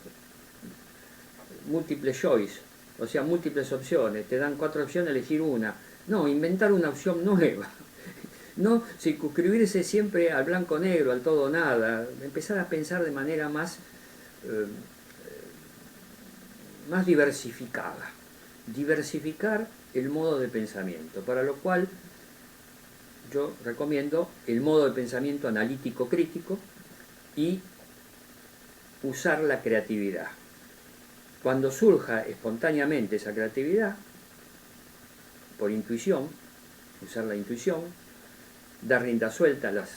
múltiple choice, o sea, múltiples opciones, te dan 4 opciones, elegir una. No, inventar una opción nueva. No circunscribirse siempre al blanco-negro, al todo-nada. Empezar a pensar de manera más diversificada. Diversificar el modo de pensamiento, para lo cual yo recomiendo el modo de pensamiento analítico crítico y usar la creatividad. Cuando surja espontáneamente esa creatividad, por intuición, usar la intuición, dar rienda suelta a los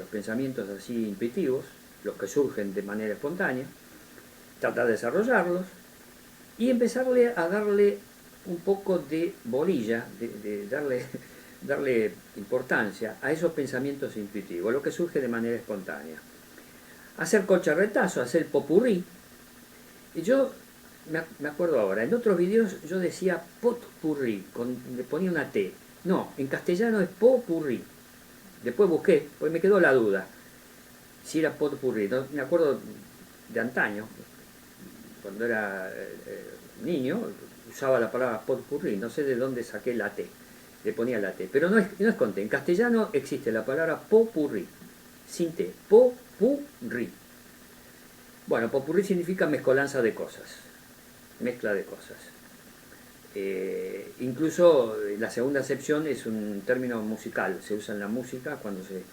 pensamientos así intuitivos, los que surgen de manera espontánea, tratar de desarrollarlos y empezarle a darle un poco de bolilla, de darle importancia a esos pensamientos intuitivos, lo que surge de manera espontánea. Hacer colcha-retazo, hacer popurrí. Y yo me acuerdo ahora, en otros videos yo decía potpurrí, le ponía una T. No, en castellano es popurrí. Después busqué, pues me quedó la duda si era potpurrí. No, me acuerdo de antaño, cuando era niño, usaba la palabra potpurrí, no sé de dónde saqué la T, le ponía la T, pero no es con T, en castellano existe la palabra popurrí, sin T, popurrí. Bueno, popurrí significa mezcolanza de cosas, mezcla de cosas. Incluso la segunda acepción es un término musical, se usa en la música cuando se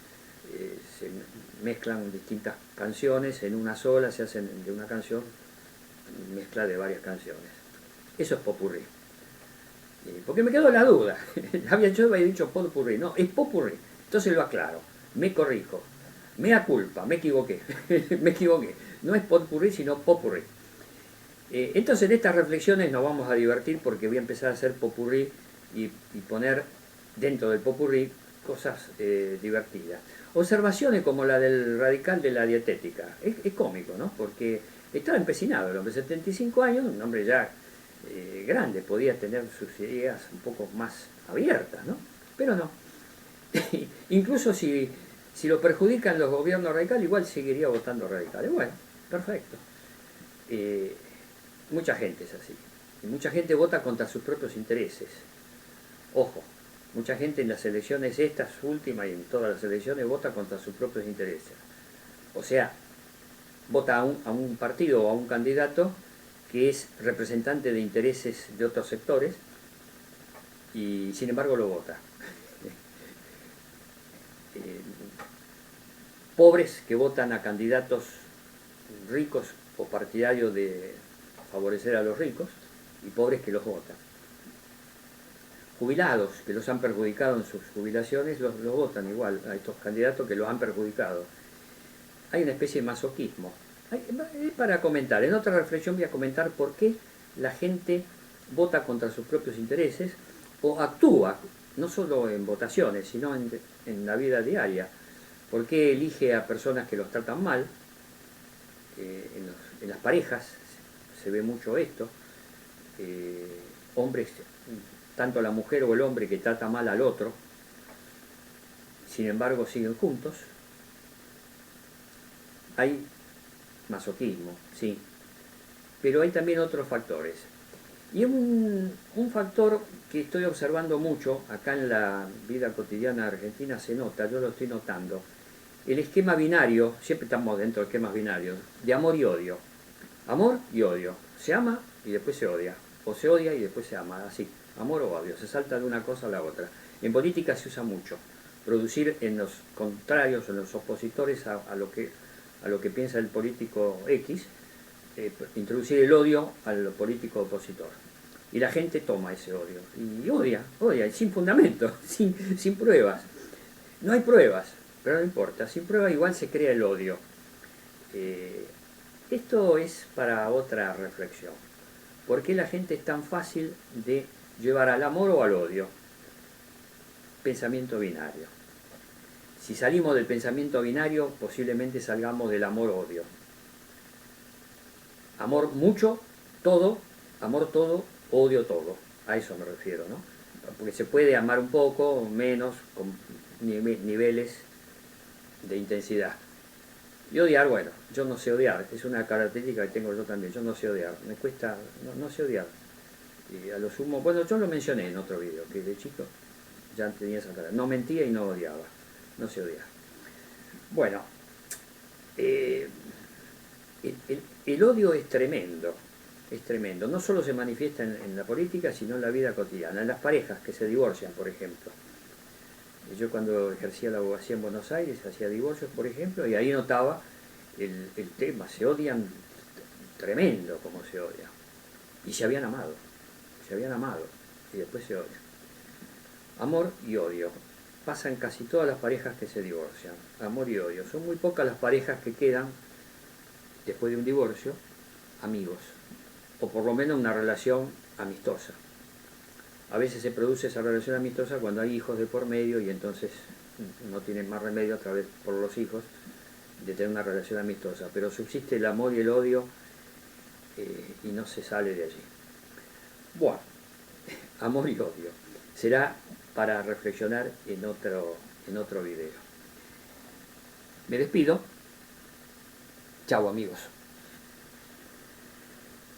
mezclan distintas canciones en una sola, se hacen de una canción mezcla de varias canciones. Eso es popurrí. Porque me quedó la duda. Yo había dicho potpurrí. No, es popurrí. Entonces lo aclaro. Me corrijo. Mea culpa. Me equivoqué. Me equivoqué. No es potpurrí, sino popurrí. Entonces en estas reflexiones nos vamos a divertir porque voy a empezar a hacer popurrí y poner dentro del popurrí cosas divertidas. Observaciones como la del radical de la dietética. Es cómico, ¿no? Porque estaba empecinado, el hombre, 75 años, un hombre ya grande, podía tener sus ideas un poco más abiertas, ¿no? Pero no. Incluso si lo perjudican los gobiernos radicales, igual seguiría votando radicales. Bueno, perfecto. Mucha gente es así. Y mucha gente vota contra sus propios intereses. Ojo, mucha gente en las elecciones estas últimas y en todas las elecciones vota contra sus propios intereses. O sea, vota a un partido o a un candidato que es representante de intereses de otros sectores y sin embargo lo vota. Pobres que votan a candidatos ricos o partidarios de favorecer a los ricos y pobres que los votan. Jubilados que los han perjudicado en sus jubilaciones los votan igual a estos candidatos que los han perjudicado. Hay una especie de masoquismo. Para comentar, en otra reflexión voy a comentar por qué la gente vota contra sus propios intereses o actúa, no solo en votaciones, sino en la vida diaria, ¿Por qué elige a personas que los tratan mal? En las parejas se ve mucho esto. Hombres, tanto la mujer o el hombre que trata mal al otro, sin embargo siguen juntos. Hay masoquismo, sí, pero hay también otros factores. Y un factor que estoy observando mucho acá en la vida cotidiana argentina se nota, yo lo estoy notando. El esquema binario, siempre estamos dentro de esquemas binarios, de amor y odio. Amor y odio. Se ama y después se odia. O se odia y después se ama. Así, amor o odio. Se salta de una cosa a la otra. En política se usa mucho. Producir en los contrarios, en los opositores a lo que piensa el político X, introducir el odio al político opositor. Y la gente toma ese odio. Y odia, sin fundamento, sin pruebas. No hay pruebas, pero no importa. Sin pruebas igual se crea el odio. Esto es para otra reflexión. ¿Por qué la gente es tan fácil de llevar al amor o al odio? Pensamiento binario. Si salimos del pensamiento binario, posiblemente salgamos del amor-odio. Amor mucho, todo, amor todo, odio todo. A eso me refiero, ¿no? Porque se puede amar un poco, menos, con niveles de intensidad. Y odiar, bueno, yo no sé odiar, es una característica que tengo yo también, yo no sé odiar, me cuesta, no sé odiar. Y a lo sumo, bueno, yo lo mencioné en otro video, que de chico ya tenía esa cara, no mentía y no odiaba, no sé odiar. Bueno, el odio es tremendo, no solo se manifiesta en la política, sino en la vida cotidiana, en las parejas que se divorcian, por ejemplo. Yo cuando ejercía la abogacía en Buenos Aires hacía divorcios, por ejemplo, y ahí notaba el tema, se odian tremendo como se odian. Y se habían amado, y después se odian. Amor y odio. Pasa en casi todas las parejas que se divorcian, amor y odio. Son muy pocas las parejas que quedan, después de un divorcio, amigos, o por lo menos una relación amistosa. A veces se produce esa relación amistosa cuando hay hijos de por medio y entonces no tienen más remedio a través por los hijos de tener una relación amistosa. Pero subsiste el amor y el odio y no se sale de allí. Bueno, amor y odio. Será para reflexionar en otro video. Me despido. Chao amigos.